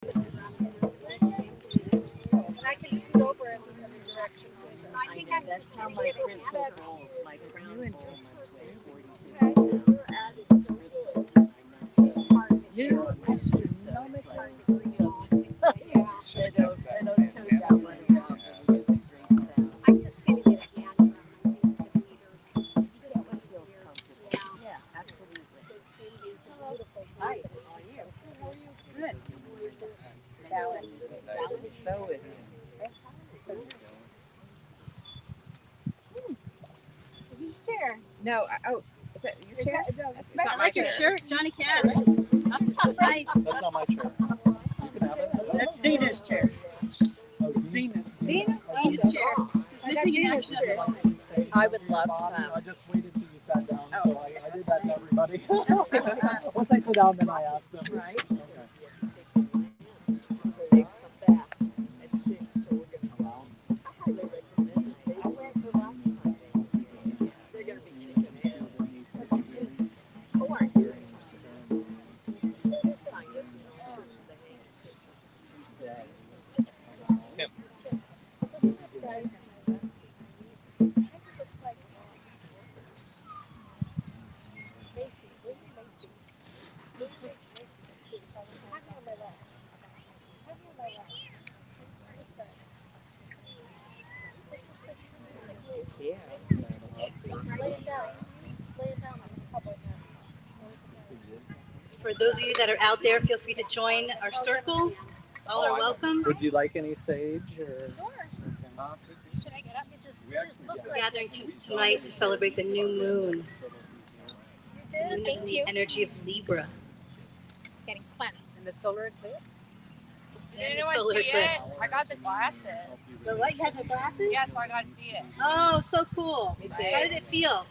And I can scoot over in this direction. So I think I'm That's just how my crystal rolls. My crown bowl must weigh 42 pounds. You're astronomical. I don't tote that one around, but it is a great sound. I'm just going to get a hand drum, I think, for the meter because it's just What feels easier. comfortable. Yeah, absolutely. It's a beautiful Hi, group. how are you? Good. Balance. So it is. Chair. No, oh, is that your chair? No, It's not I my like your chair. shirt, Johnny Cash. Nice. That's not my chair. You can have it. That's Dina's chair. Oh, Dina's. Dina's chair. It's missing in action at the moment. I would love some. I just waited till you sat down, Oh. so I did that to everybody. Once I sit down, then I ask them. Right. Okay. They come back and sing, so we're going to go. I highly recommend it. I went the last time. They're going to be kicking ass. Oh, aren't you? Tim. Yeah. For those of you that are out there, feel free to join our circle. All are welcome. Would you like any sage or? Should I get up? It just looks We're like gathering tonight to celebrate the new moon. The moon is in Thank the you. energy of Libra. Getting cleansed. And the solar eclipse? And Did the anyone solar see eclipse. it? I got the glasses. The what? You had the glasses? Yeah, so I got to see it. Oh, so cool. Me too. How did it feel?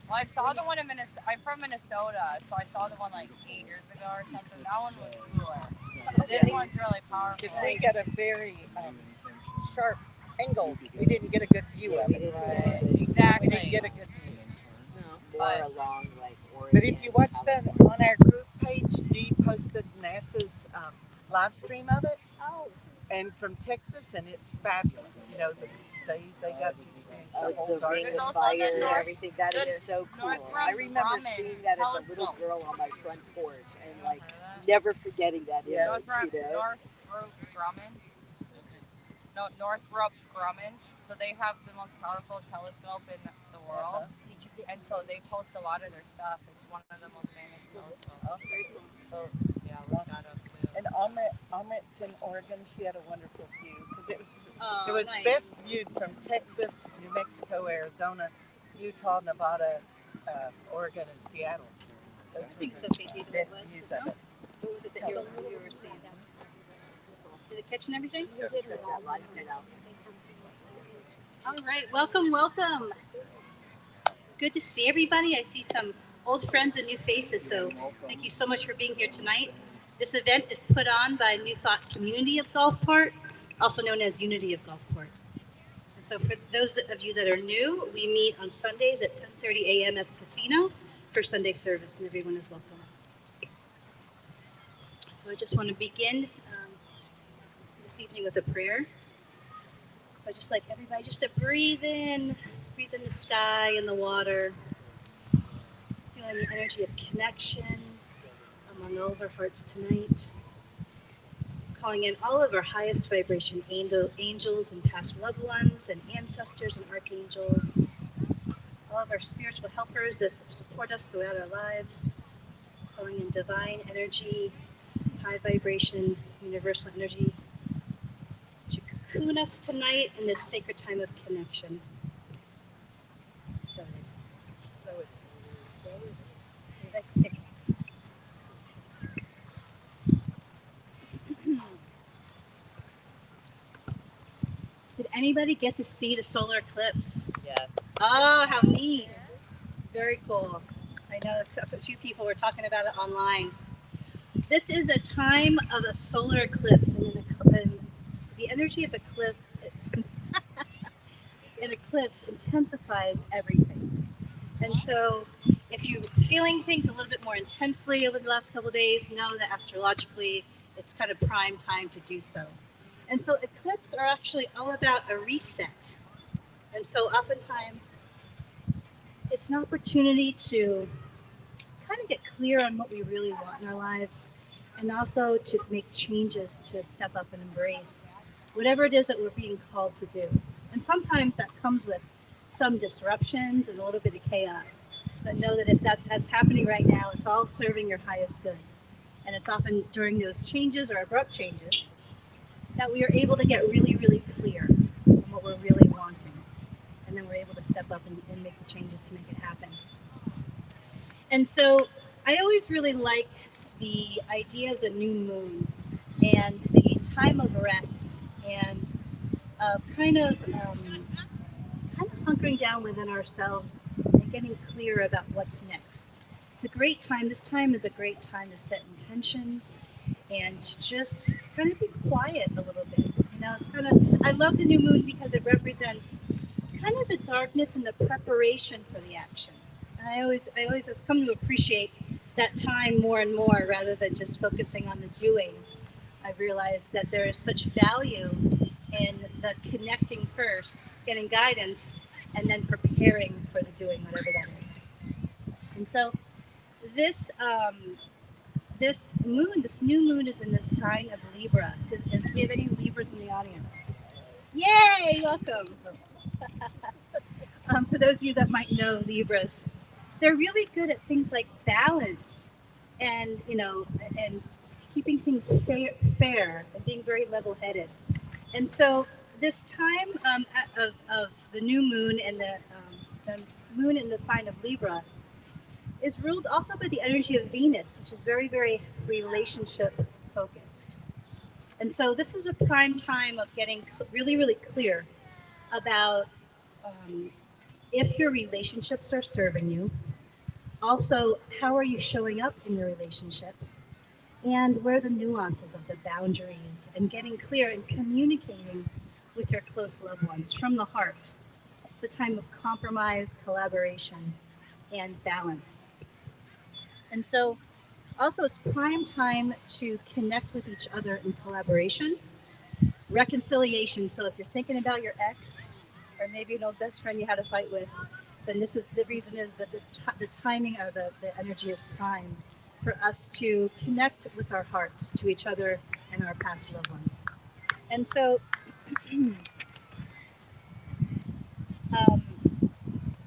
Well, I saw the one in Minnesota. I'm from Minnesota, so I saw the one like 8 years ago or something. That one was cooler. But this one's really powerful. Because we got a very sharp angle. We didn't get a good view of it. Right, We didn't exactly. get a good view. More along like Oregon. But if you watch that on our group page, Dee posted NASA's live stream of it, and from Texas, and it's fabulous. You know, they got to experience the whole The dark. ring There's of also fire the and North- everything. That is the so cool. North I remember Grumman seeing that as a little telescope. girl on my front porch and like Heard of that? never forgetting that Yeah. image, you know? Northrop Grumman. No, Northrop Grumman. So they have the most powerful telescope in the world. And so they post a lot of their stuff. It's one of the most famous telescopes. So yeah, look that up too. And Amit's in Oregon. She had a wonderful view because it Oh, was nice. best viewed from Texas, New Mexico, Arizona, Utah, Nevada, Oregon, and Seattle. I think it's okay. Do you know Best what it was? views of it. What was it that you were saying? Did it catch and everything? All right, welcome. Good to see everybody. I see some old friends and new faces, so thank you so much for being here tonight. This event is put on by New Thought Community of Gulfport, also known as Unity of Gulfport. And so for those of you that are new, we meet on Sundays at 10:30 a.m. at the casino for Sunday service, and everyone is welcome. So I just want to begin this evening with a prayer. So I just like everybody just to breathe in the sky and the water, feeling the energy of connection among all of our hearts tonight. Calling in all of our highest vibration angels and past loved ones and ancestors and archangels, all of our spiritual helpers that support us throughout our lives. Calling in divine energy, high vibration, universal energy to cocoon us tonight in this sacred time of connection. So nice. Nice pick. Did anybody get to see the solar eclipse? Yes. Oh, how neat. Very cool. I know a few people were talking about it online. This is a time of a solar eclipse, and the energy of an eclipse intensifies everything. And so if you're feeling things a little bit more intensely over the last couple of days, know that astrologically, if it's kind of prime time to do so. And so eclipses are actually all about a reset. And so oftentimes it's an opportunity to kind of get clear on what we really want in our lives, and also to make changes to step up and embrace whatever it is that we're being called to do. And sometimes that comes with some disruptions and a little bit of chaos. But know that if that's happening right now, it's all serving your highest good. And it's often during those changes or abrupt changes that we are able to get really, really clear on what we're really wanting. And then we're able to step up and make the changes to make it happen. And so I always really like the idea of the new moon and the time of rest and kind of hunkering down within ourselves and getting clear about what's next. It's a great time. This time is a great time to set intentions and to just kind of be quiet a little bit. You know, it's kind of, I love the new moon because it represents kind of the darkness and the preparation for the action. And I always have come to appreciate that time more and more rather than just focusing on the doing. I realized that there is such value in the connecting first, getting guidance, and then preparing for the doing, whatever that is. And so this this new moon is in the sign of Libra. Do we have any Libras in the audience? Yay! Welcome. For those of you that might know Libras, they're really good at things like balance, and and keeping things fair and being very level-headed. And so this time of the new moon and the moon in the sign of Libra is ruled also by the energy of Venus, which is very, very relationship focused. And so this is a prime time of getting really, really clear about if your relationships are serving you. Also, how are you showing up in your relationships? And where are the nuances of the boundaries and getting clear and communicating with your close loved ones from the heart. It's a time of compromise, collaboration, and balance. And so also it's prime time to connect with each other in collaboration, reconciliation. So if you're thinking about your ex or maybe an old best friend you had a fight with, then this is the reason is that the timing or the energy is prime for us to connect with our hearts to each other and our past loved ones. And so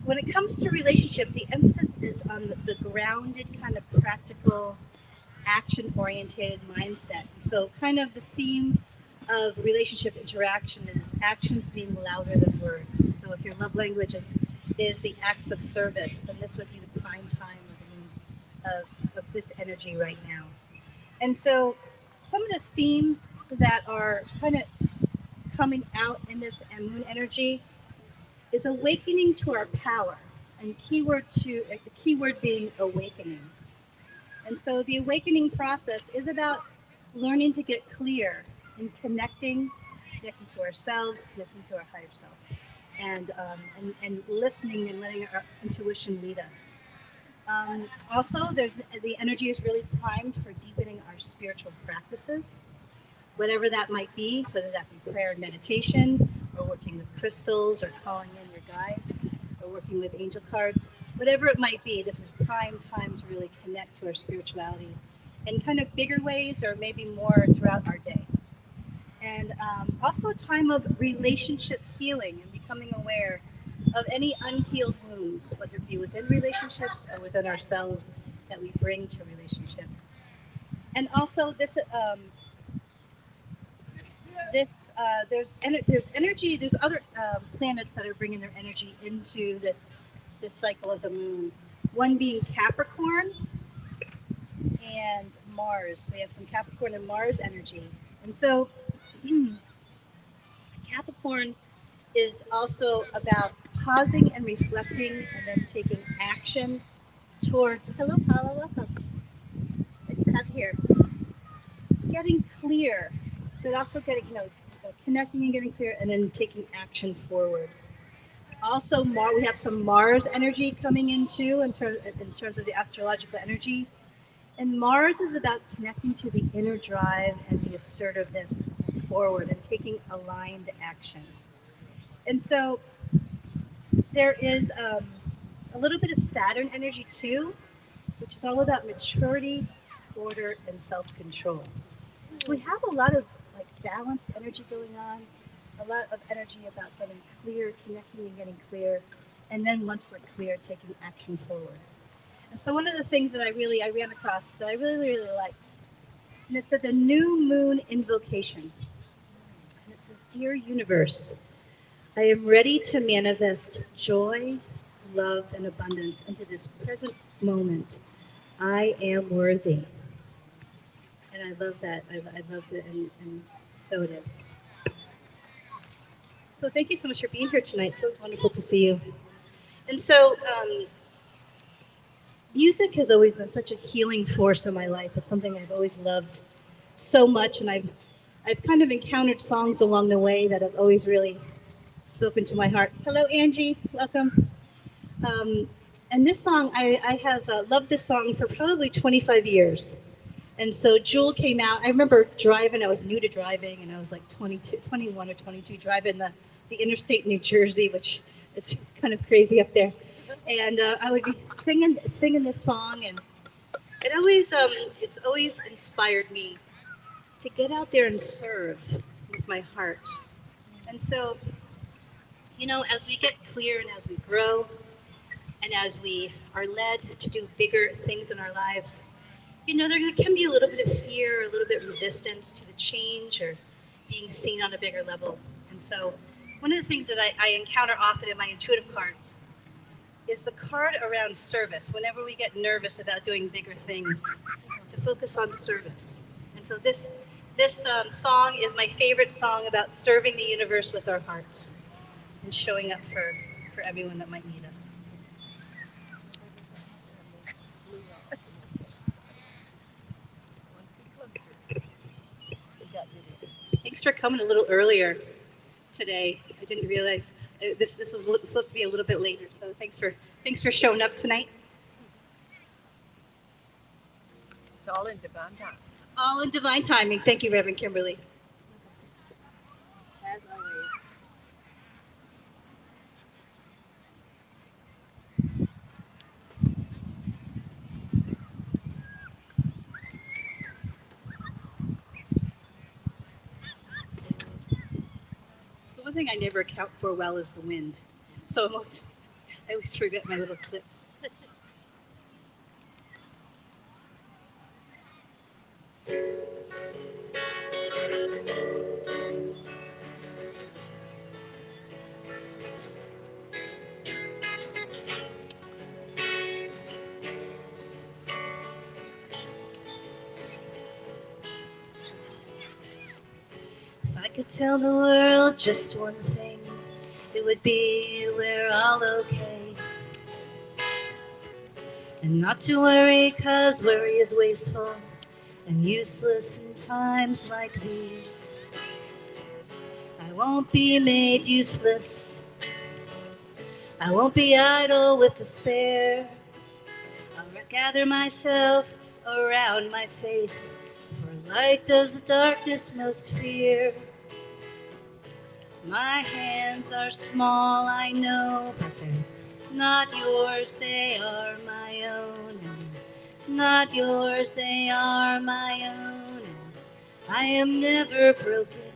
when it comes to relationship, the emphasis is on the grounded kind of practical action oriented mindset. So kind of the theme of relationship interaction is actions being louder than words. So if your love language is the acts of service, then this would be the prime time of this energy right now. And so some of the themes that are kind of coming out in this moon energy is awakening to our power, and the keyword being awakening. And so the awakening process is about learning to get clear and connecting to ourselves, connecting to our higher self, and listening and letting our intuition lead us. Also, the energy is really primed for deepening our spiritual practices, whatever that might be, whether that be prayer and meditation, or working with crystals, or calling in your guides, or working with angel cards, whatever it might be. This is prime time to really connect to our spirituality in kind of bigger ways, or maybe more throughout our day. And also a time of relationship healing and becoming aware of any unhealed wounds, whether it be within relationships or within ourselves that we bring to relationship. And also there's energy. There's other planets that are bringing their energy into this cycle of the moon. One being Capricorn and Mars. We have some Capricorn and Mars energy, and so Capricorn is also about pausing and reflecting, and then taking action towards. Hello, Paula. Welcome. Nice to have you here. Getting clear, but also getting connecting and getting clear, and then taking action forward. Also, we have some Mars energy coming in too, in terms of the astrological energy, And Mars is about connecting to the inner drive and the assertiveness forward and taking aligned action. And so there is a little bit of Saturn energy too, which is all about maturity, order, and self-control. So we have a lot of like balanced energy going on, a lot of energy about getting clear, connecting and getting clear, and then once we're clear, taking action forward. And so one of the things that I ran across that I really liked, and it said the new moon invocation. And it says, "Dear universe, I am ready to manifest joy, love, and abundance into this present moment. I am worthy." And I love that. I loved it, and so it is. So thank you so much for being here tonight. It's so wonderful to see you. And so, music has always been such a healing force in my life. It's something I've always loved so much, and I've kind of encountered songs along the way that have always really spoken to my heart. Hello, Angie. Welcome. And this song, I have loved this song for probably 25 years. And so Jewel came out. I remember driving. I was new to driving, and I was like 22, 21 or 22, driving the interstate in New Jersey, which it's kind of crazy up there. And I would be singing this song, and it's always inspired me to get out there and serve with my heart. And so, as we get clear and as we grow, and as we are led to do bigger things in our lives, there can be a little bit of fear, a little bit of resistance to the change or being seen on a bigger level. And so, one of the things that I encounter often in my intuitive cards is the card around service. Whenever we get nervous about doing bigger things, to focus on service. And so, this song is my favorite song about serving the universe with our hearts and showing up for everyone that might need us. Thanks for coming a little earlier today. I didn't realize this was supposed to be a little bit later. So thanks for showing up tonight. It's all in divine time. All in divine timing. Thank you, Reverend Kimberly. As always. The one thing I never account for well is the wind. So I always forget my little clips. If I could tell the world just one thing, it would be we're all okay. And not to worry, 'cause worry is wasteful and useless in times like these. I won't be made useless. I won't be idle with despair. I'll gather myself around my faith, for light does the darkness most fear. My hands are small, I know, but they're not yours, they are my own. And not yours, they are my own. And I am never broken.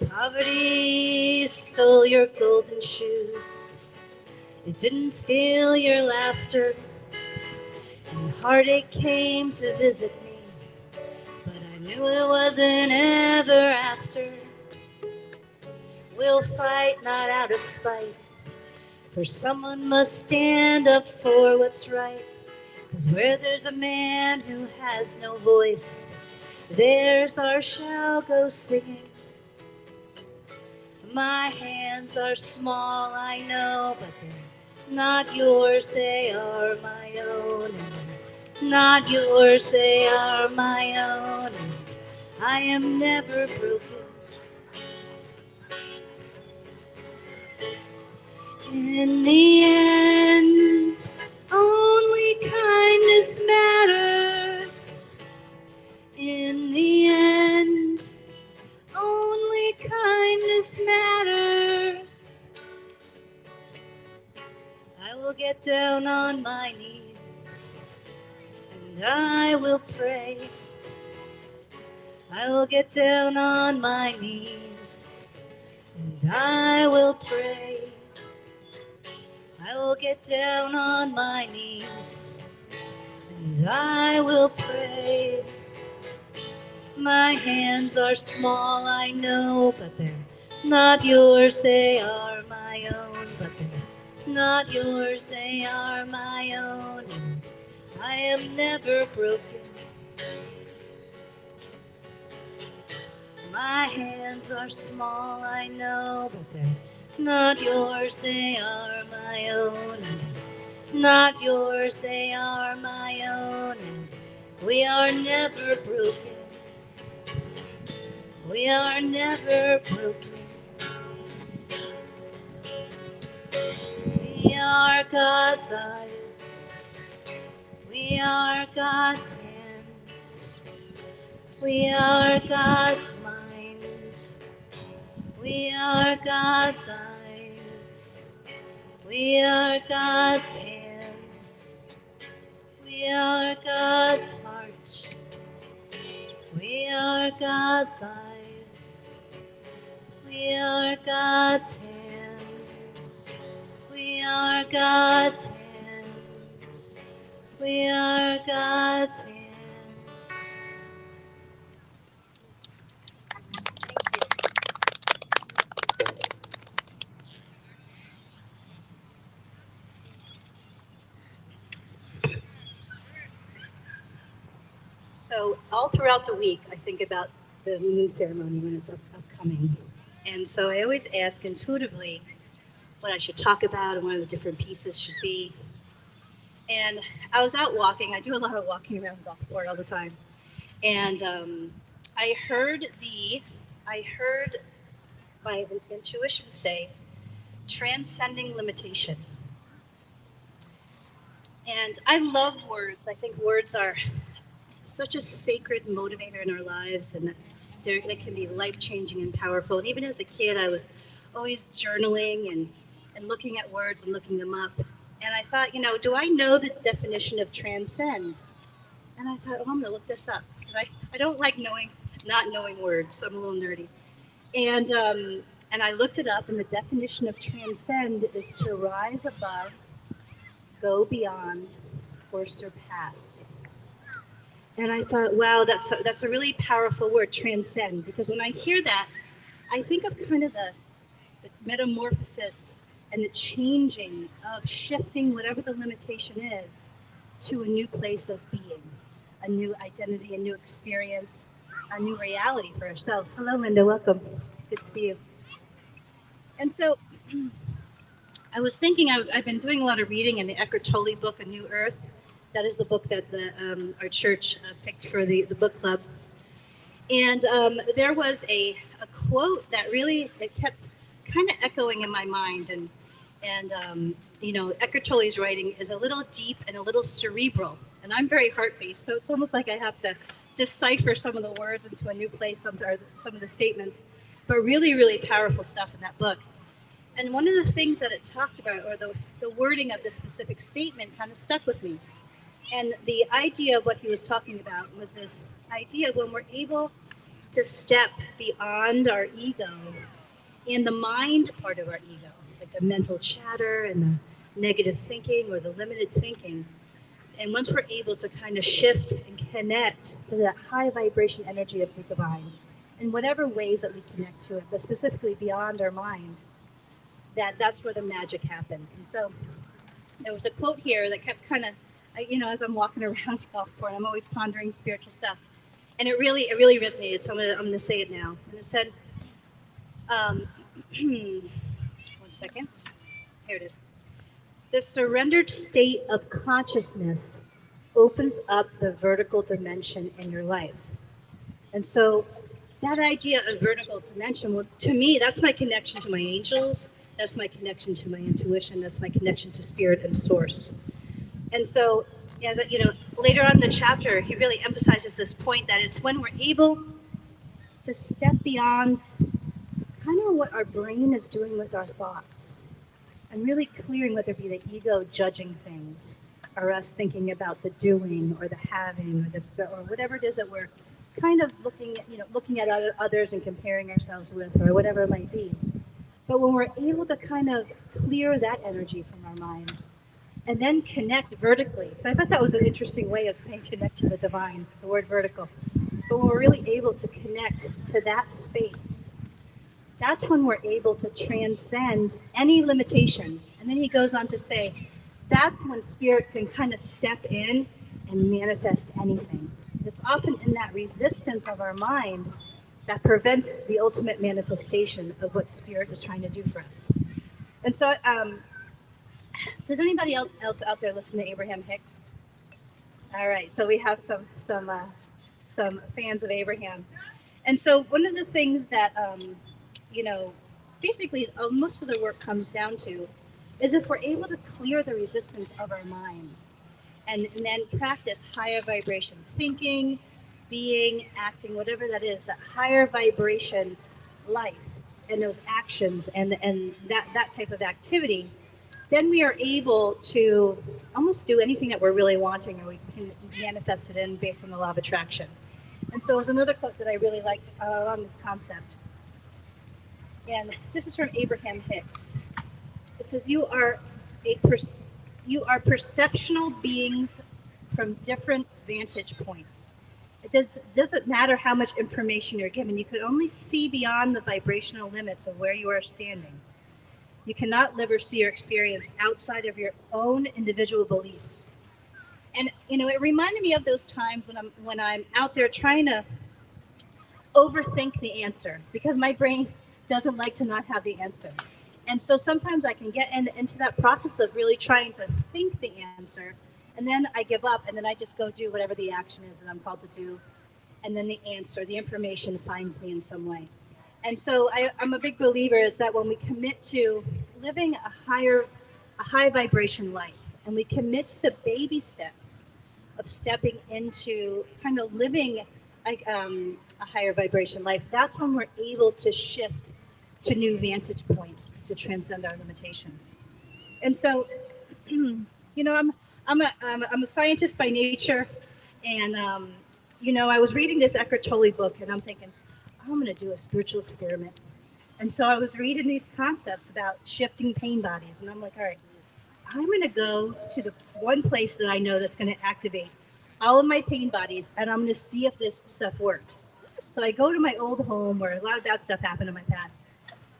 Poverty stole your golden shoes. It didn't steal your laughter. And heartache came to visit me, but I knew it wasn't ever after. We'll fight not out of spite, for someone must stand up for what's right. 'Cause where there's a man who has no voice, there's our shall go singing. My hands are small, I know, but they're not yours, they are my own. And not yours, they are my own. And I am never broken. In the end, only down on my knees and I will pray. I will get down on my knees and I will pray. I will get down on my knees and I will pray. My hands are small, I know, but they're not yours, they are my own. But they're not yours, they are my own. And I am never broken. My hands are small, I know, but they're not yours, they are my own. And not yours, they are my own. And we are never broken. We are never broken. We are God's eyes. We are God's hands. We are God's mind. We are God's eyes. We are God's hands. We are God's heart. We are God's eyes. We are God's hands. We are God's hands. We are God's hands. So all throughout the week, I think about the moon ceremony when it's upcoming. And so I always ask intuitively what I should talk about and what the different pieces should be. And I was out walking. I do a lot of walking around Gulfport all the time. And I heard my intuition say, transcending limitation. And I love words. I think words are such a sacred motivator in our lives, and they can be life-changing and powerful. And even as a kid, I was always journaling and looking at words and looking them up. And I thought, do I know the definition of transcend? And I thought, I'm going to look this up because I don't like not knowing words. I'm a little nerdy. And I looked it up, and the definition of transcend is to rise above, go beyond, or surpass. And I thought, wow, that's a really powerful word, transcend, because when I hear that, I think of kind of the metamorphosis and the changing of shifting whatever the limitation is to a new place of being, a new identity, a new experience, a new reality for ourselves. Hello, Linda. Welcome. Good to see you. And so I was thinking, I've been doing a lot of reading in the Eckhart Tolle book, A New Earth. That is the book that our church picked for the book club. And there was a quote that really, it kept kind of echoing in my mind. And Eckhart Tolle's writing is a little deep and a little cerebral. And I'm very heart-based, so it's almost like I have to decipher some of the words into a new place, some of the statements. But really, really powerful stuff in that book. And one of the things that it talked about, or the wording of this specific statement, kind of stuck with me. And the idea of what he was talking about was this idea when we're able to step beyond our ego and the mind part of our ego, like the mental chatter and the negative thinking or the limited thinking. And once we're able to kind of shift and connect to that high vibration energy of the divine in whatever ways that we connect to it, but specifically beyond our mind, that's where the magic happens. And so there was a quote here that kept kind of, as I'm walking around Gulfport, I'm always pondering spiritual stuff. And it really resonated. So I'm going to say it now. And it said, one second. Here it is. The surrendered state of consciousness opens up the vertical dimension in your life. And so that idea of vertical dimension, well, to me, that's my connection to my angels. That's my connection to my intuition. That's my connection to spirit and source. And so, later on in the chapter, he really emphasizes this point that it's when we're able to step beyond kind of what our brain is doing with our thoughts. and really clearing whether it be the ego judging things or us thinking about the doing or the having or whatever it is that we're kind of looking at others and comparing ourselves with or whatever it might be. But when we're able to kind of clear that energy from our minds and then connect vertically, I thought that was an interesting way of saying connect to the divine, the word vertical. But when we're really able to connect to that space, that's when we're able to transcend any limitations. And then he goes on to say, that's when spirit can kind of step in and manifest anything. It's often in that resistance of our mind that prevents the ultimate manifestation of what spirit is trying to do for us. And so, does anybody else out there listen to Abraham Hicks? All right, so we have some fans of Abraham. And so one of the things that basically most of the work comes down to is if we're able to clear the resistance of our minds and then practice higher vibration thinking, being, acting, whatever that is, that higher vibration life and those actions and that type of activity, then we are able to almost do anything that we're really wanting, or we can manifest it in based on the law of attraction. And so there's another quote that I really liked on this concept. And this is from Abraham Hicks. It says, you are perceptional beings from different vantage points. It doesn't matter how much information you're given. You can only see beyond the vibrational limits of where you are standing. You cannot live or see or experience outside of your own individual beliefs. And it reminded me of those times when I'm out there trying to overthink the answer, because my brain doesn't like to not have the answer. And so sometimes I can get into that process of really trying to think the answer, and then I give up, and then I just go do whatever the action is that I'm called to do, and then the information finds me in some way. And so I'm a big believer is that when we commit to living a high vibration life, and we commit to the baby steps of stepping into kind of living like a higher vibration life, that's when we're able to shift to new vantage points to transcend our limitations. And so, I'm a scientist by nature, and I was reading this Eckhart Tolle book, and I'm thinking, I'm going to do a spiritual experiment. And so I was reading these concepts about shifting pain bodies, and I'm like, all right, I'm going to go to the one place that I know that's going to activate all of my pain bodies, and I'm going to see if this stuff works. So I go to my old home where a lot of bad stuff happened in my past,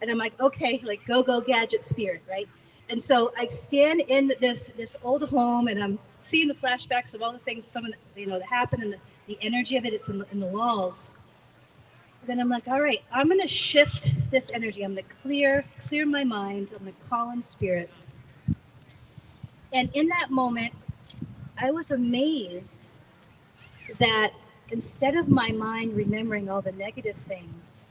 and I'm like, okay, like go gadget spirit, right? And so I stand in this old home, and I'm seeing the flashbacks of all the things, some of that happened, and the energy of it. It's in the walls. And then I'm like, all right, I'm going to shift this energy. I'm going to clear my mind. I'm going to call in spirit. And in that moment, I was amazed that instead of my mind remembering all the negative things,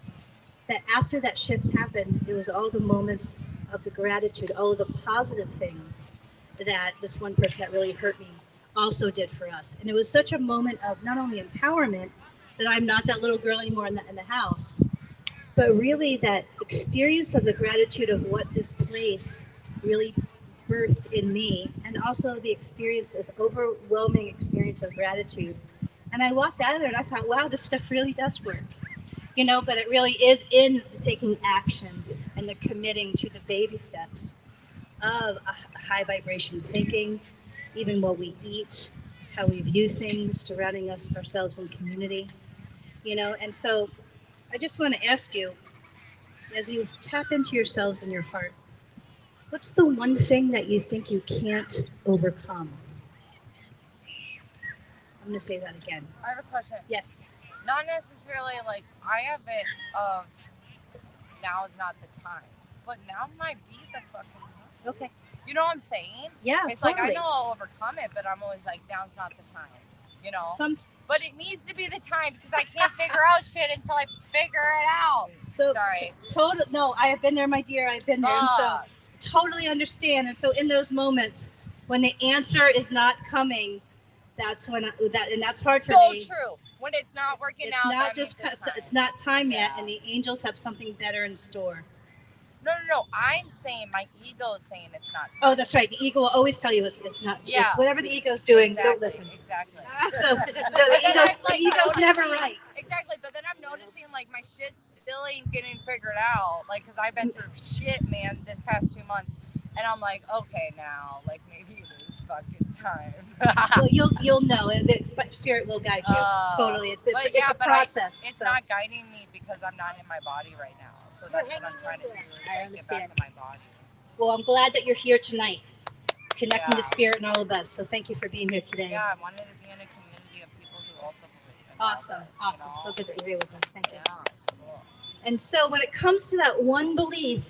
that after that shift happened, it was all the moments of the gratitude, all of the positive things that this one person that really hurt me also did for us. And it was such a moment of not only empowerment, that I'm not that little girl anymore in the house, but really that experience of the gratitude of what this place really birthed in me, and also the experience, this overwhelming experience of gratitude. And I walked out of there and I thought, wow, this stuff really does work. But it really is in the taking action and the committing to the baby steps of a high vibration thinking, even what we eat, how we view things surrounding us, ourselves, and community. And so I just want to ask you, as you tap into yourselves and your heart, what's the one thing that you think you can't overcome? I'm going to say that again. I have a question. Yes. Not necessarily like I have it of now is not the time, but now might be the fucking time. Okay. You know what I'm saying? Yeah, it's totally. like I know I'll overcome it, but I'm always like, now's not the time. But it needs to be the time because I can't figure out shit until I figure it out. So sorry. No, I have been there, my dear. I've been there, and so totally understand. And so in those moments when the answer is not coming, that's when and that's hard for me. So true. When it's not working it's out, not just it's not time yet, and the angels have something better in store. No. I'm saying my ego is saying it's not time. Oh, that's right. The ego will always tell you it's not. Yeah. It's whatever the ego's doing, Exactly, don't listen. Exactly. So But then I'm the ego's never right. Exactly, but then I'm noticing like my shit still ain't getting figured out. Like, cause I've been through shit, man, this past 2 months, and I'm like, okay, now, like maybe it is fucking time. Well, you'll know, and the spirit will guide you. Totally, it's a process. It's so. not guiding me because I'm not in my body right now. So that's what I'm trying to do is like, get back in my body. Well, I'm glad that you're here tonight, connecting Yeah. to spirit and all of us. So thank you for being here today. Yeah, I wanted to be in a community of people who also believe in Awesome, all this, awesome. You know? So good that you're here with us. Thank you. Yeah, it's cool. And so when it comes to that one belief,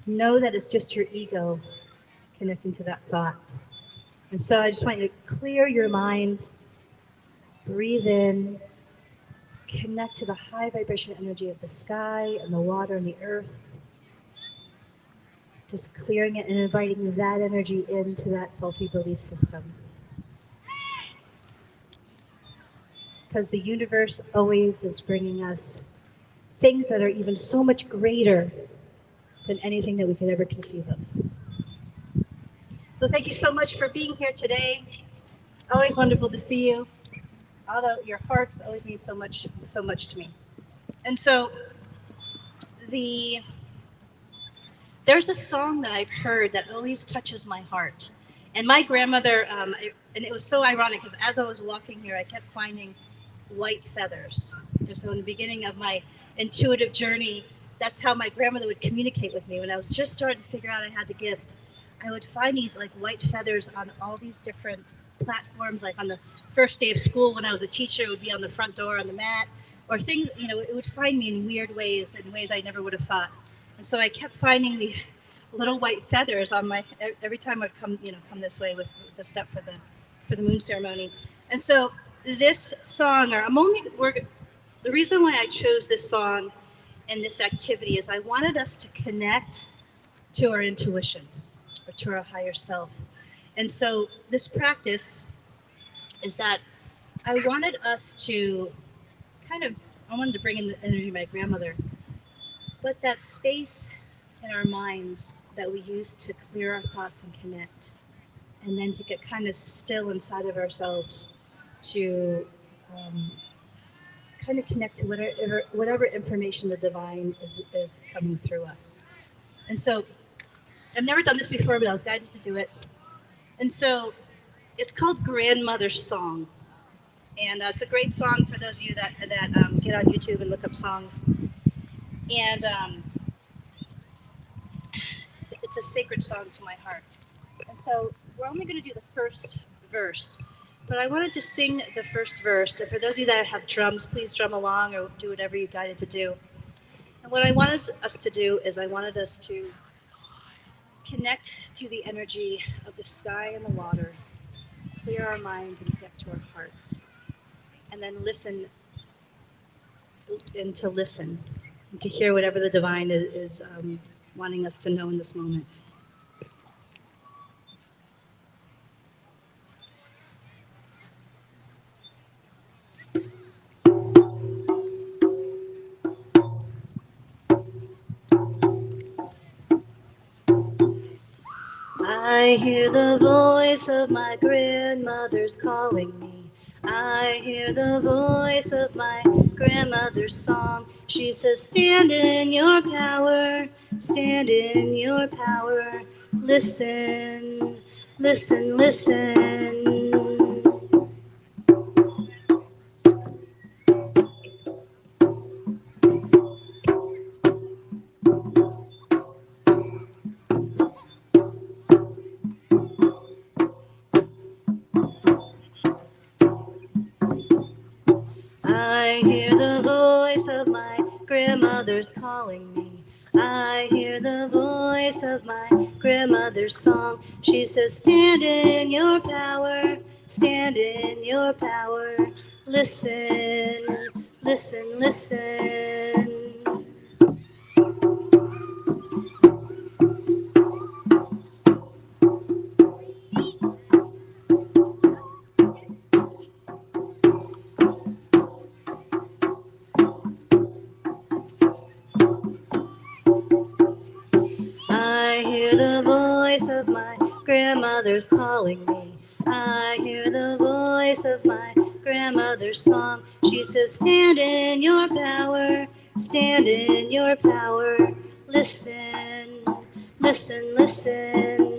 know that it's just your ego connecting to that thought. And so I just want you to clear your mind, breathe in, connect to the high vibration energy of the sky and the water and the earth. Just clearing it and inviting that energy into that faulty belief system. Because the universe always is bringing us things that are even so much greater than anything that we could ever conceive of. So thank you so much for being here today. Always wonderful to see you. Although your hearts always mean so much to me. And so there's a song that I've heard that always touches my heart. And my grandmother, and it was so ironic because as I was walking here, I kept finding white feathers. And so in the beginning of my intuitive journey, that's how my grandmother would communicate with me. When I was just starting to figure out I had the gift, I would find these like white feathers on all these different platforms, like on the first day of school when I was a teacher, it would be on the front door on the mat, or things, it would find me in weird ways, in ways I never would have thought. And so I kept finding these little white feathers on my, every time I'd come this way with the stuff for the moon ceremony. And so this song, the reason why I chose this song and this activity is I wanted us to connect to our intuition or to our higher self. And so this practice is that I wanted us to I wanted to bring in the energy of my grandmother, but that space in our minds that we use to clear our thoughts and connect, and then to get kind of still inside of ourselves to kind of connect to whatever information the divine is coming through us. And so I've never done this before, but I was guided to do it. And so it's called Grandmother's Song. And it's a great song for those of you that get on YouTube and look up songs. And it's a sacred song to my heart. And so we're only going to do the first verse. But I wanted to sing the first verse. And for those of you that have drums, please drum along or do whatever you're guided to do. And what I wanted us to do is I wanted us to connect to the energy of the sky and the water, clear our minds and connect to our hearts, and then listen and to hear whatever the divine is wanting us to know in this moment. I hear the voice of my grandmother's calling me. I hear the voice of my grandmother's song. She says, stand in your power, stand in your power. Listen, listen, listen. I hear the voice of my grandmother's calling me. I hear the voice of my grandmother's song. She says, stand in your power, stand in your power. Listen, listen, listen. grandmother's calling me. I hear the voice of my grandmother's song. She says, stand in your power, stand in your power. Listen, listen, listen.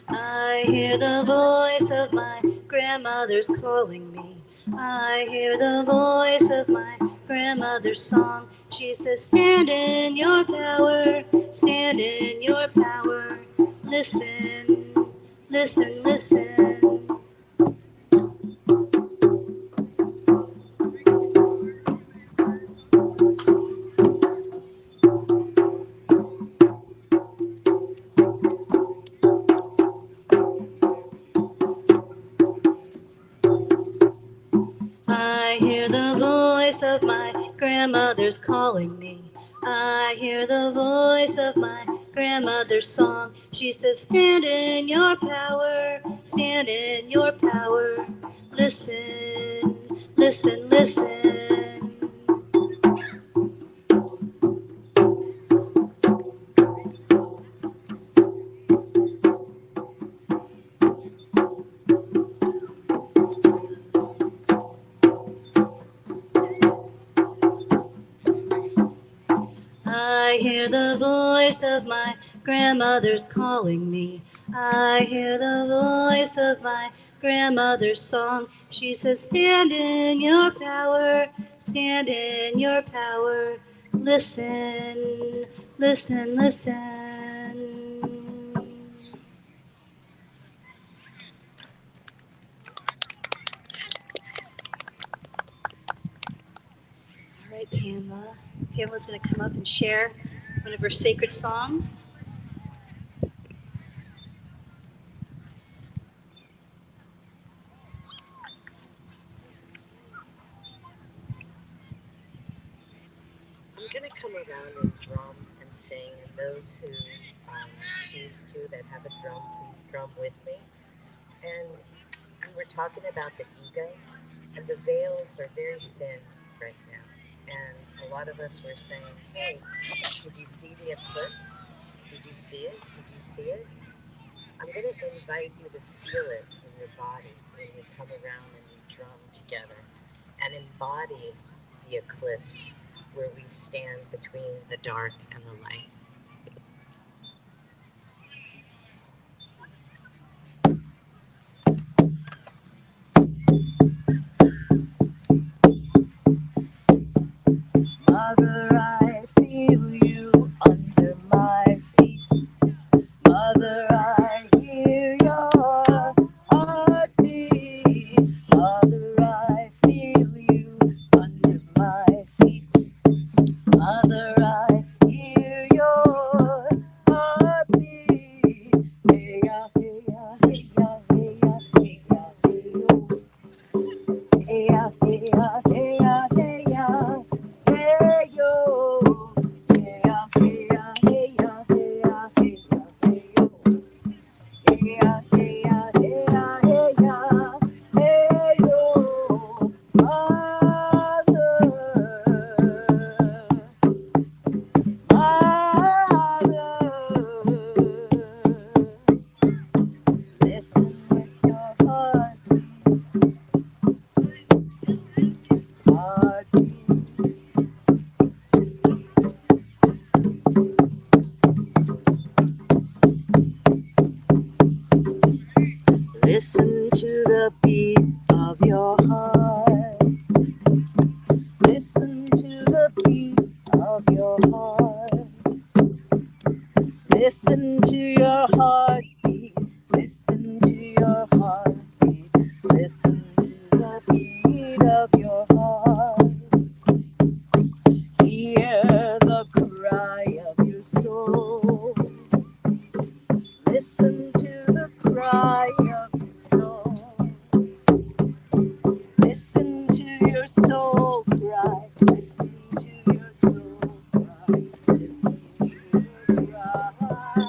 I hear the voice of my grandmother's calling me. I hear the voice of my grandmother's song. She says, stand in your power, stand in your power. Listen, listen, listen. I hear the voice of my grandmother's calling me. I hear the voice of my grandmother's song. She says, stand in your power, stand in your power. Listen, listen, listen. I hear the voice of my grandmother's calling me. I hear the voice of my grandmother's song. She says, stand in your power, stand in your power. Listen, listen, listen. All right, Pamela. Pamela's going to come up and share one of her sacred songs. I'm going to come around and drum and sing, and those who choose to that have a drum, please drum with me. And we were talking about the ego, and the veils are very thin right now. And a lot of us were saying, hey, did you see the eclipse? Did you see it? Did you see it? I'm going to invite you to feel it in your body when you come around and you drum together and embody the eclipse where we stand between the dark and the light. Mother, I feel you under my feet. Mother, I hear your heartbeat. Mother, I feel you under my feet. Mother, I hear your heartbeat. Hey ya, hey ya, hey ya, hey ya, hey ya, hey yo. Hey ya, hey ya, hey ya, hey ya, hey yo. Hey ya, hey ya, hey ya, hey ya, hey ya, hey yo. Hey ya, hey ya, hey ya, hey ya, hey yo. Mother, listen with your heartbeat. Listen to the beat of your heart. Listen to the beat of your heart. Listen to your heartbeat. Listen to your heartbeat. Listen to the beat of your heart. Hear the cry of your soul. Listen to the cry of your soul. Listen to your soul cry. Listen to your soul cry. Listen to your cry.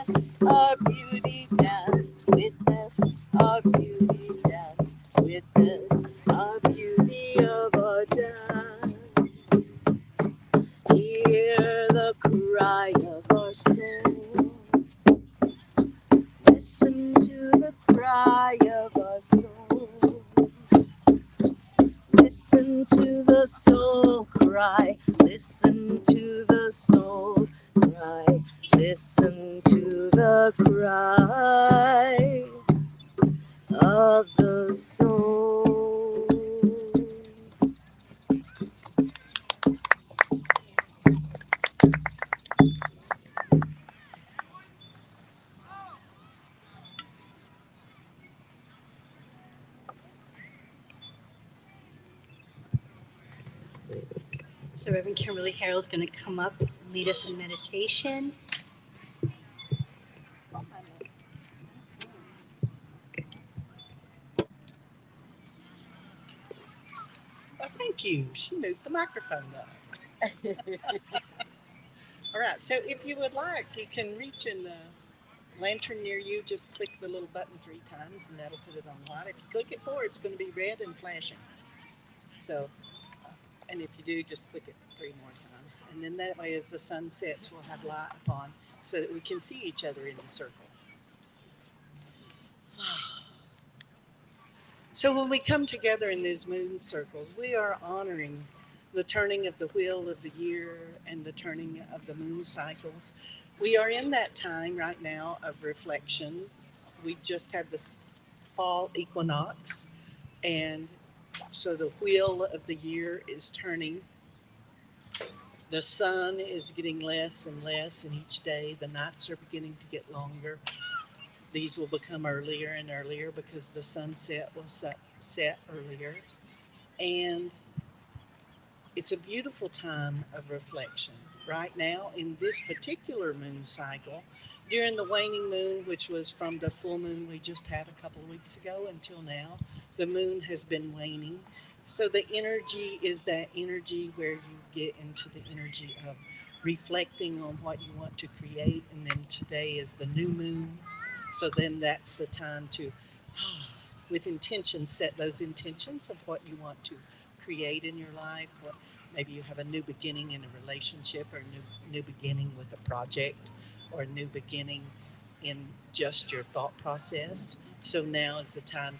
Witness our beauty dance. Witness our beauty dance. Witness our beauty of our dance. Hear the cry of our soul. Listen to the cry of our soul. Listen to the soul cry. Listen to the soul cry. Listen to the cry of the soul. So Reverend Kimberly Harrell's going to come up and lead us in meditation. Well, thank you. She moved the microphone up. All right, so if you would like, you can reach in the lantern near you, just click the little button 3 times and that'll put it on white. If you click it 4, it's going to be red and flashing. So, and if you do, just click it 3 more times. And then that way, as the sun sets, we'll have light upon so that we can see each other in the circle. So when we come together in these moon circles, we are honoring the turning of the wheel of the year and the turning of the moon cycles. We are in that time right now of reflection. We just had this fall equinox, and so the wheel of the year is turning. The sun is getting less and less, and each day the nights are beginning to get longer. These will become earlier and earlier because the sunset will set earlier. And it's a beautiful time of reflection. Right now, in this particular moon cycle, during the waning moon, which was from the full moon we just had a couple of weeks ago until now, the moon has been waning. So the energy is that energy where you get into the energy of reflecting on what you want to create. And then today is the new moon. So then that's the time to, with intention, set those intentions of what you want to create in your life. What maybe you have a new beginning in a relationship, or a new beginning with a project, or a new beginning in just your thought process. So now is the time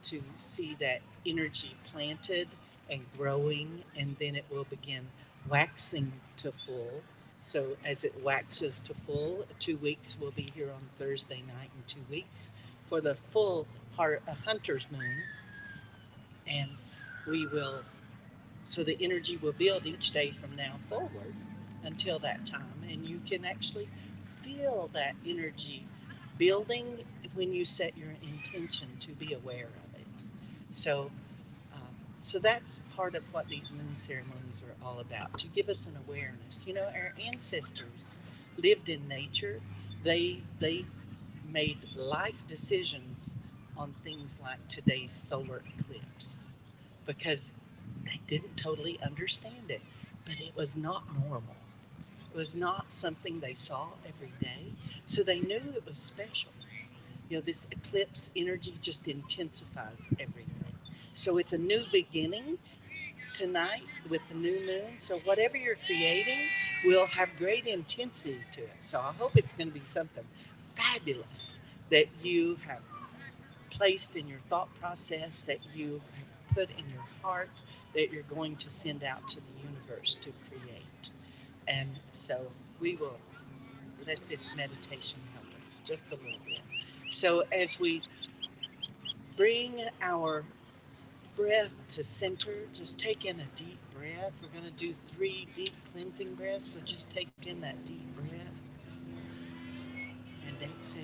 to see that energy planted and growing, and then it will begin waxing to full. So as it waxes to full, 2 weeks will be here on Thursday night in 2 weeks for the full hunter's moon, and we will so the energy will build each day from now forward until that time. And you can actually feel that energy building when you set your intention to be aware of it. So, um, so that's part of what these moon ceremonies are all about, to give us an awareness. You know, our ancestors lived in nature. They made life decisions on things like today's solar eclipse because they didn't totally understand it, but it was not normal. It was not something they saw every day. So they knew it was special. You know, this eclipse energy just intensifies everything. So it's a new beginning tonight with the new moon. So whatever you're creating will have great intensity to it. So I hope it's going to be something fabulous that you have placed in your thought process, that you have put in your heart, that you're going to send out to the universe to create. And so we will let this meditation help us just a little bit. So as we bring our breath to center, just take in a deep breath. We're going to do 3 deep cleansing breaths. So just take in that deep breath and exhale.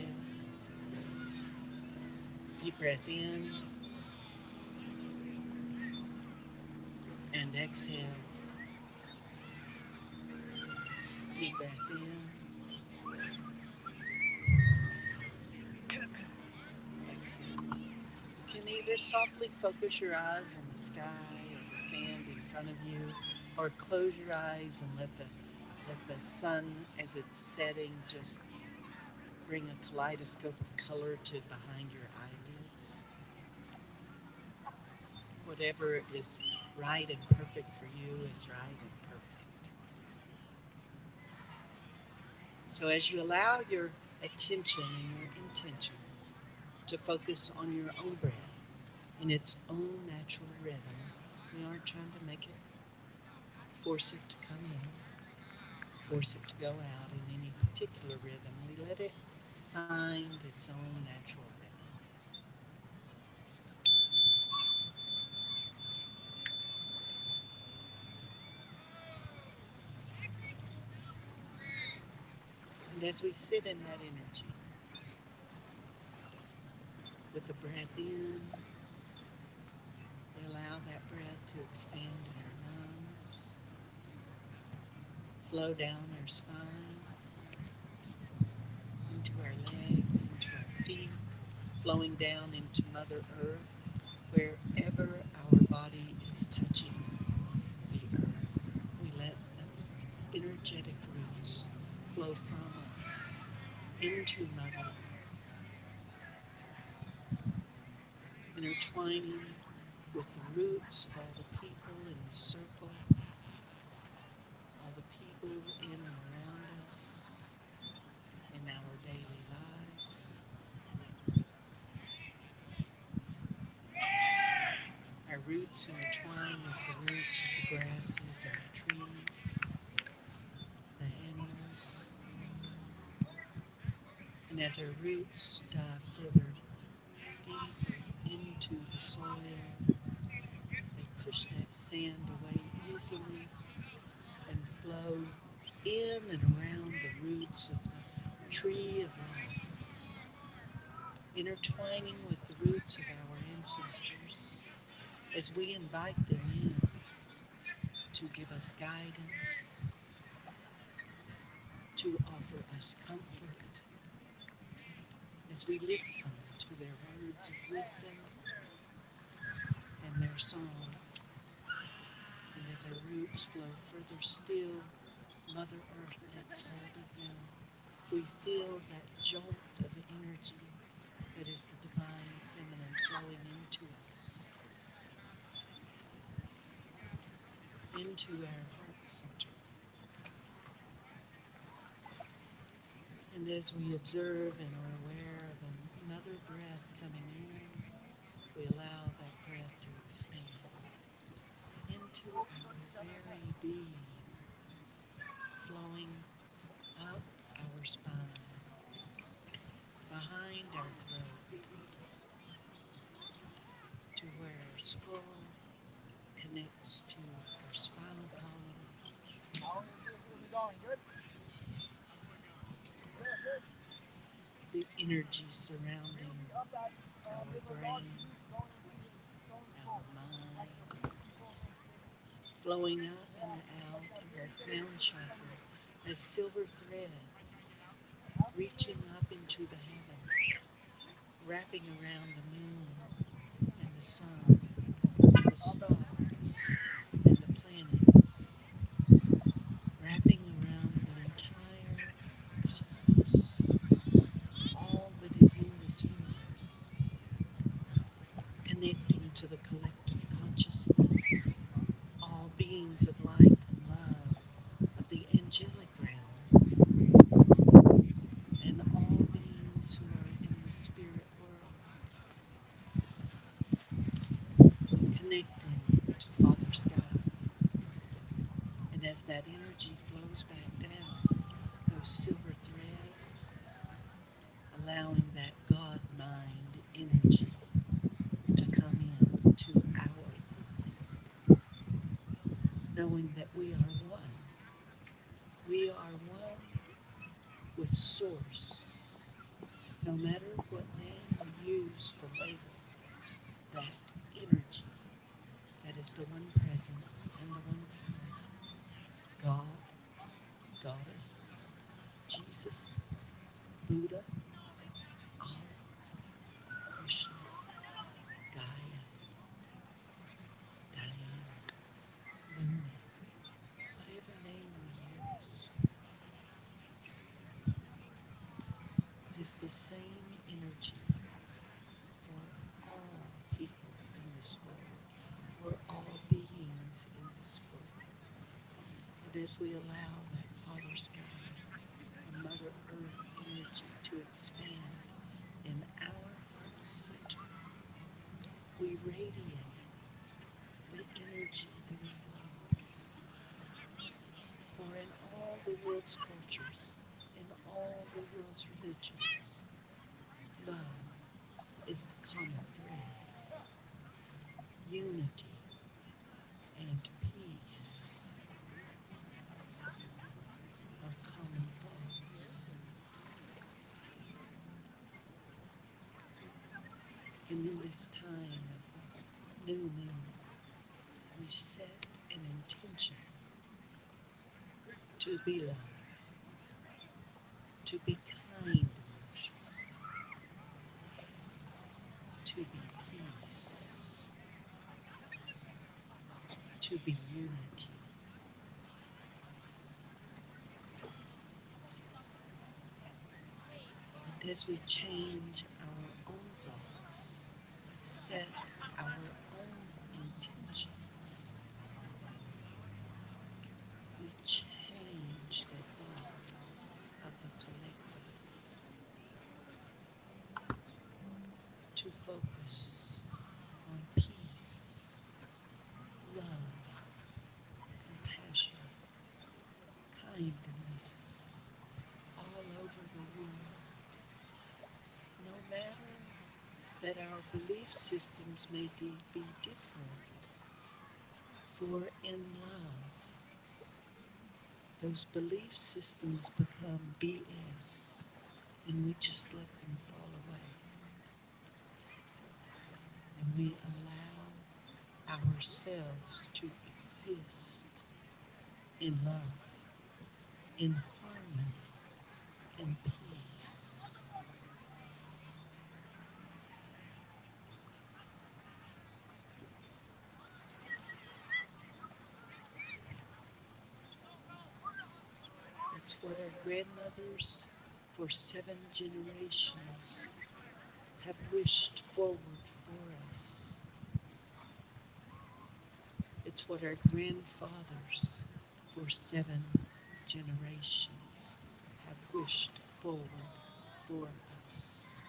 Deep breath in and exhale. Deep breath in. Exhale. You can either softly focus your eyes on the sky or the sand in front of you, or close your eyes and let the sun, as it's setting, just bring a kaleidoscope of color to behind your eyelids. Whatever is right and perfect for you is right and perfect. So as you allow your attention and your intention to focus on your own breath in its own natural rhythm, we aren't trying to make it, force it to come in, force it to go out in any particular rhythm. We let it find its own natural rhythm. And as we sit in that energy, with the breath in, we allow that breath to expand in our lungs, flow down our spine, into our legs, into our feet, flowing down into Mother Earth, wherever our body is touching the earth. We let those energetic roots flow from us into Mother Earth, intertwining with the roots of all the people in the circle, all the people in and around us, in our daily lives. Our roots intertwine with the roots of the grasses and the trees, the animals. And as our roots dive further deeper into the soil, they push that sand away easily and flow in and around the roots of the tree of life, intertwining with the roots of our ancestors as we invite them in to give us guidance, to offer us comfort, as we listen to their words of wisdom and their song. And as our roots flow further still, Mother Earth takes hold of them. We feel that jolt of energy that is the divine feminine flowing into us, into our heart center. And as we observe and are aware of another breath coming in, we allow that breath to expand into our very being, flowing up our spine, behind our throat, to where our skull connects to our spinal column, the energy surrounding our brain, our mind, flowing up and out of our crown chakra as silver threads reaching up into the heavens, wrapping around the moon and the sun, and the stars and the planets, wrapping around the entire cosmos, all that is in this universe, connecting to the collective consciousness, all beings of light and love, of the angelic realm, and all beings who are in the spirit world, connecting to Father Sky. And as that energy flows back down, those silver threads, allowing that God mind energy to come in to our, knowing that we are one. We are one with Source, no matter what name we use to label that energy that is the one presence and the one power. God, Goddess, Jesus, Buddha, Allah, Krishna, Gaia, Diana, Luna, whatever name we use, it is the same energy for all people in this world, for all beings in this world. And as we allow that Father Sky and Mother Earth energy to expand in our heart center, we radiate the energy that is love. For in all the world's cultures, in all the world's religions, love is the common thread. Unity and peace are common thoughts. And in this time of the new moon, we set an intention to be love, to be kindness, to be peace, to be unity. And as we change our own thoughts, set our own intentions, we change the thoughts of the collective to focus on peace, love, compassion, kindness all over the world, no matter that our belief systems may be different. For in love, those belief systems become BS, and we just let them fall away. And we allow ourselves to exist in love, in harmony, in peace. It's what our grandmothers for 7 generations have wished forward for us. It's what our grandfathers for 7 generations have wished forward for us.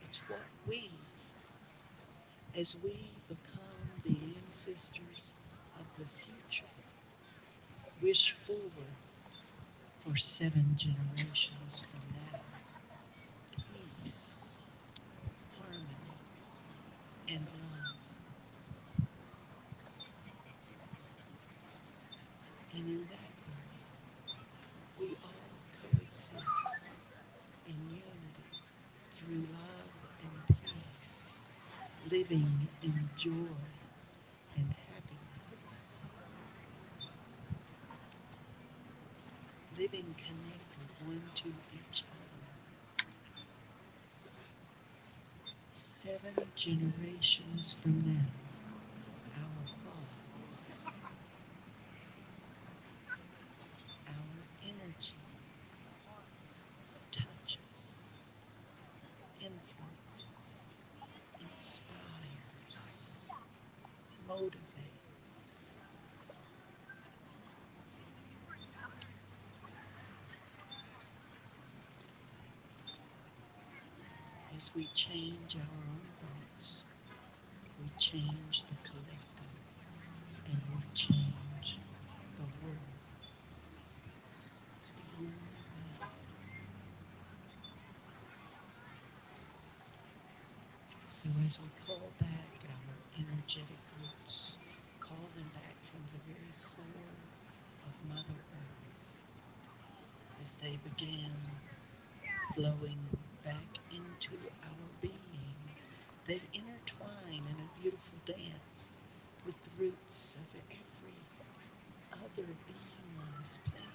It's what we, as we become the ancestors of the future, wish forward for 7 generations from now. Peace, harmony, and love. And in that way, we all coexist in unity through love and peace, living in joy and happiness, living connected one to each other. 7 generations from now, our thoughts, our energy touches, influences, inspires, motivates. As we change our own thoughts, we change the collective and we change the world. It's the only way. So as we call back our energetic roots, call them back from the very core of Mother Earth, as they begin flowing back into our being, they intertwine in a beautiful dance with the roots of every other being on this planet.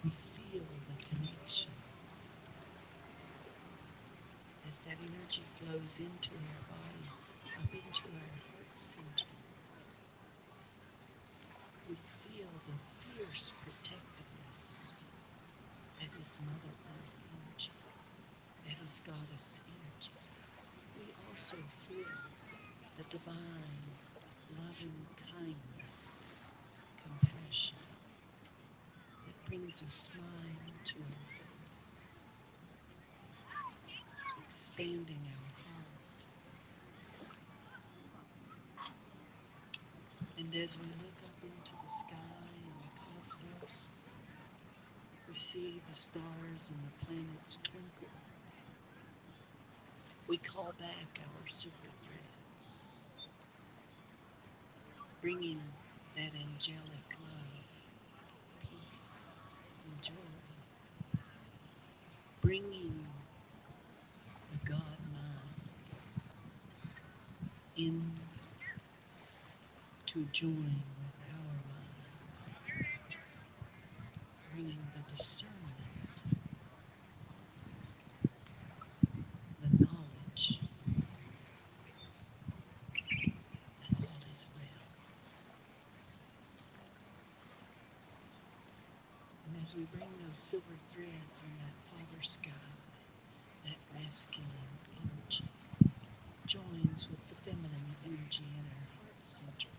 We feel the connection as that energy flows into our body, up into our heart center. We feel the this Mother Earth energy, that is Goddess energy, we also feel the divine, loving kindness, compassion that brings a smile to our face, expanding our heart. And as we look up into the sky and the cosmos, we see the stars and the planets twinkle. We call back our super threads, bringing that angelic love, peace, and joy, bringing the God mind in to join with our mind, bringing the discernment, the knowledge that all is well. And as we bring those silver threads in that Father sky, that masculine energy joins with the feminine energy in our heart center,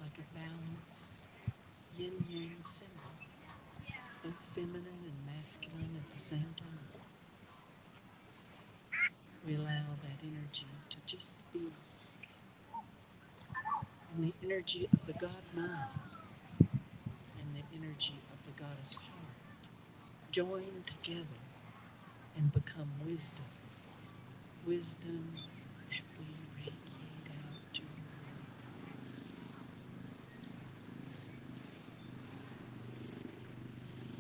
like a balanced yin-yang symbol, both feminine and masculine at the same time. We allow that energy to just be. And the energy of the God mind and the energy of the Goddess heart join together and become wisdom. Wisdom that we radiate out to the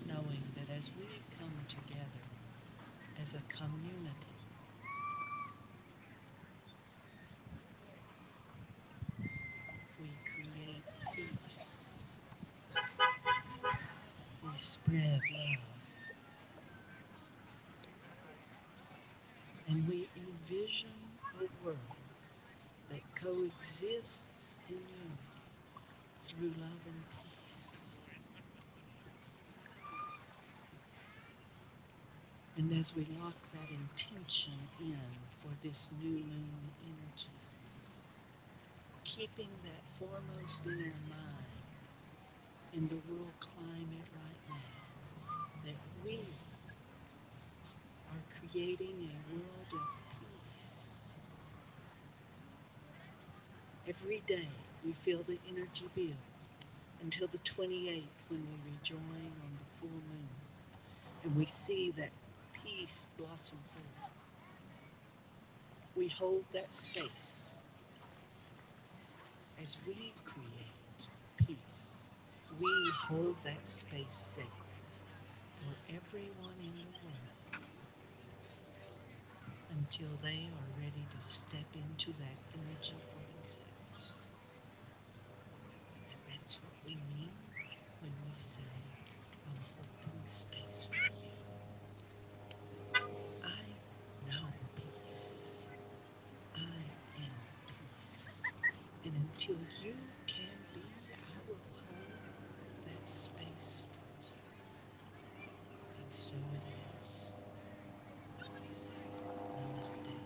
world, knowing that as we come together as a community, we create peace, we spread love, and we envision a world that coexists in unity through love and peace. And as we lock that intention in for this new moon energy, keeping that foremost in our mind, in the world climate right now, that we are creating a world of peace. Every day we feel the energy build until the 28th when we rejoin on the full moon and we see that peace blossom forth. We hold that space as we create peace. We hold that space sacred for everyone in the world until they are ready to step into that energy for themselves. And that's what we mean when we say, I'm holding space for you. I know peace. I am peace. And until you can be, I will hold that space for you. And so it is. Namaste.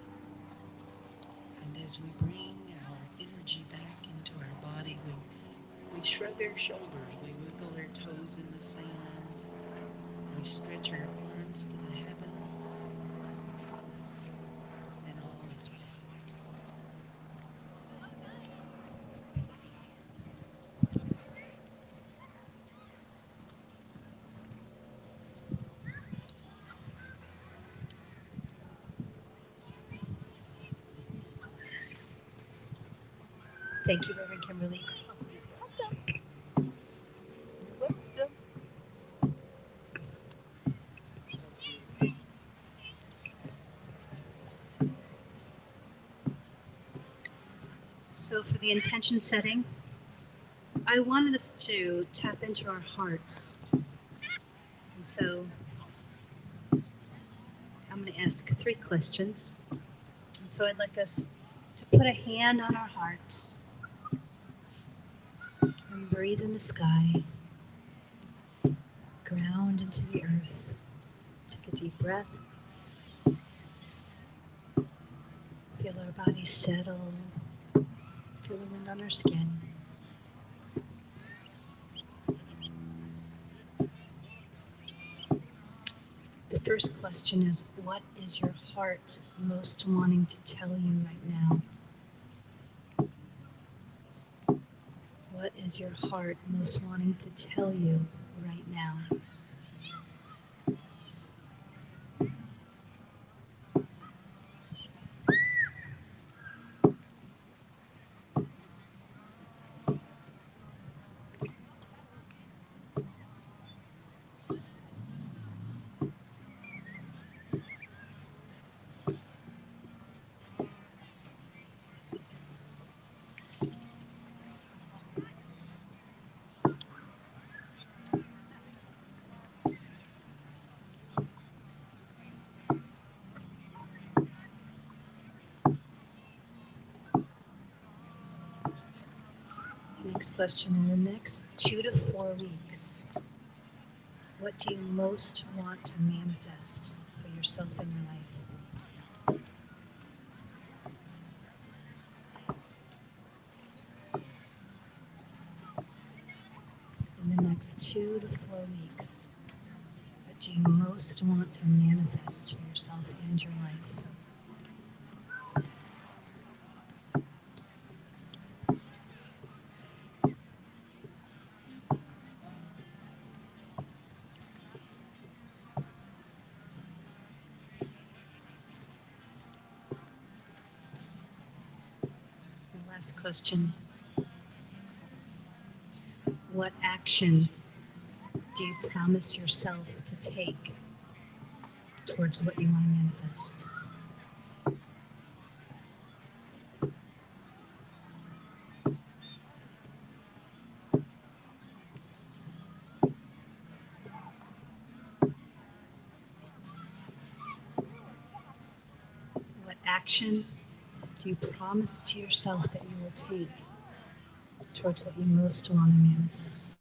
And as we bring our energy back into our body, we shrug our shoulders, we wiggle our toes in the sand, we stretch our arms to the heavens, and all is well. Thank you, Reverend Kimberly. So for the intention setting, I wanted us to tap into our hearts. And so I'm going to ask 3 questions. And so I'd like us to put a hand on our hearts and breathe in the sky, ground into the earth, a deep breath. Feel our body settle. Feel the wind on our skin. The first question is, what is your heart most wanting to tell you right now? What is your heart most wanting to tell you right now? Next question, in the next 2 to 4 weeks, what do you most want to manifest for yourself in your life? In the next 2 to 4 weeks, what do you most want to manifest for yourself and your life? The last question, what action do you promise yourself to take towards what you want to manifest? What action do you promise to yourself that you will take towards what you most want to manifest?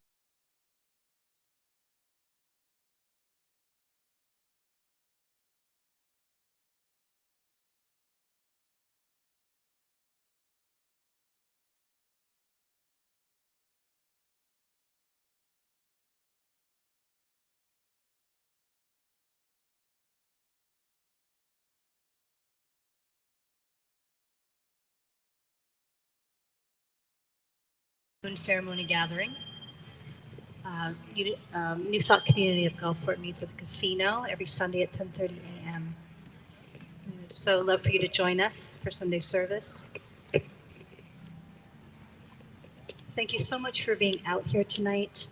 Ceremony gathering. New Thought community of Gulfport meets at the casino every Sunday at 10:30 a.m. So love for you to join us for Sunday service. Thank you so much for being out here tonight.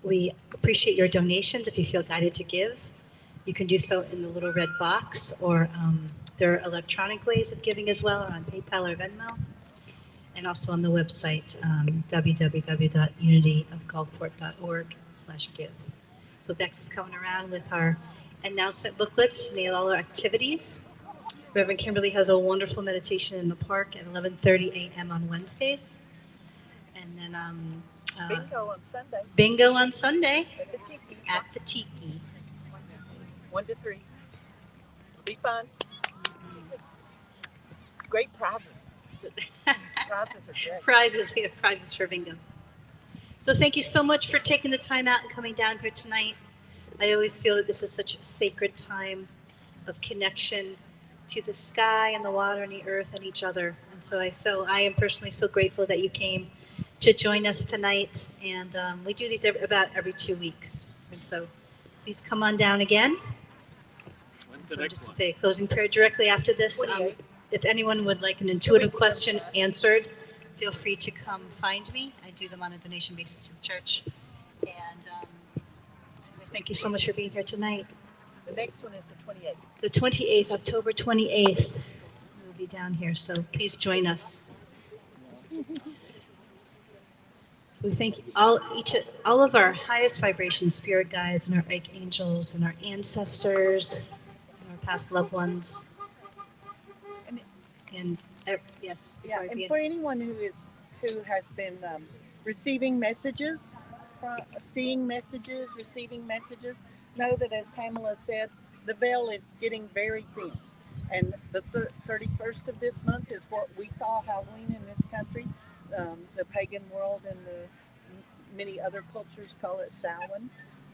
We appreciate your donations. If you feel guided to give, you can do so in the little red box, or there are electronic ways of giving as well on PayPal or Venmo, and also on the website www.unityofgulfport.org/give. So Bex is coming around with our announcement booklets and all our activities. Reverend Kimberly has a wonderful meditation in the park at 11:30 a.m. on Wednesdays. And then Bingo on Sunday bingo on Sunday at the Tiki. at the Tiki. 1 to 3. It'll be fun. Great prizes. Prizes are great. Prizes, we have prizes for bingo. So thank you so much for taking the time out and coming down here tonight. I always feel that this is such a sacred time of connection to the sky and the water and the earth and each other. And so I am personally so grateful that you came to join us tonight. And we do these about every 2 weeks. And so please come on down again. So just to say a closing prayer directly after this. If anyone would like an intuitive question answered, feel free to come find me. I do them on a donation basis to the church. And thank you so much for being here tonight. The next one is the 28th. The 28th, October 28th, we'll be down here, so please join us. So we thank all of our highest vibration spirit guides and our archangels and our ancestors and our past loved ones. And yes. Yeah, and for anyone who has been receiving messages, receiving messages, know that, as Pamela said, the veil is getting very thin. And the 31st of this month is what we call Halloween in this country. The pagan world and many other cultures call it Samhain.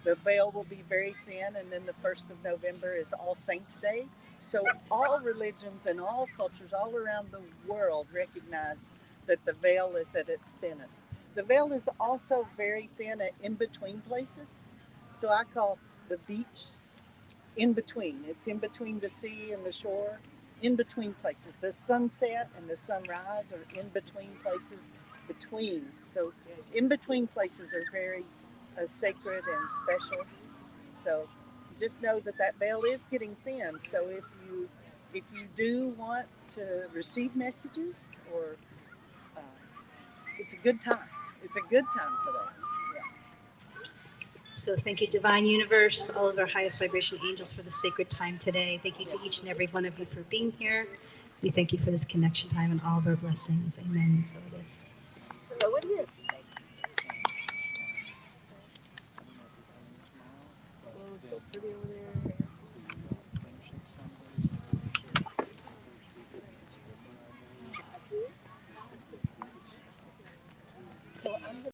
The veil will be very thin, and then the 1st of November is All Saints' Day. So all religions and all cultures all around the world recognize that the veil is at its thinnest. The veil is also very thin at in between places. So I call the beach in between. It's in between the sea and the shore, in between places. The sunset and the sunrise are in between places, between. So in between places are very sacred and special. So just know that that veil is getting thin. So if you do want to receive messages, or uh, it's a good time. It's a good time for that. Yeah. So thank you, Divine Universe, all of our highest vibration angels for the sacred time today. Thank you to each and every one of you for being here. We thank you for this connection time and all of our blessings. Amen. So it is.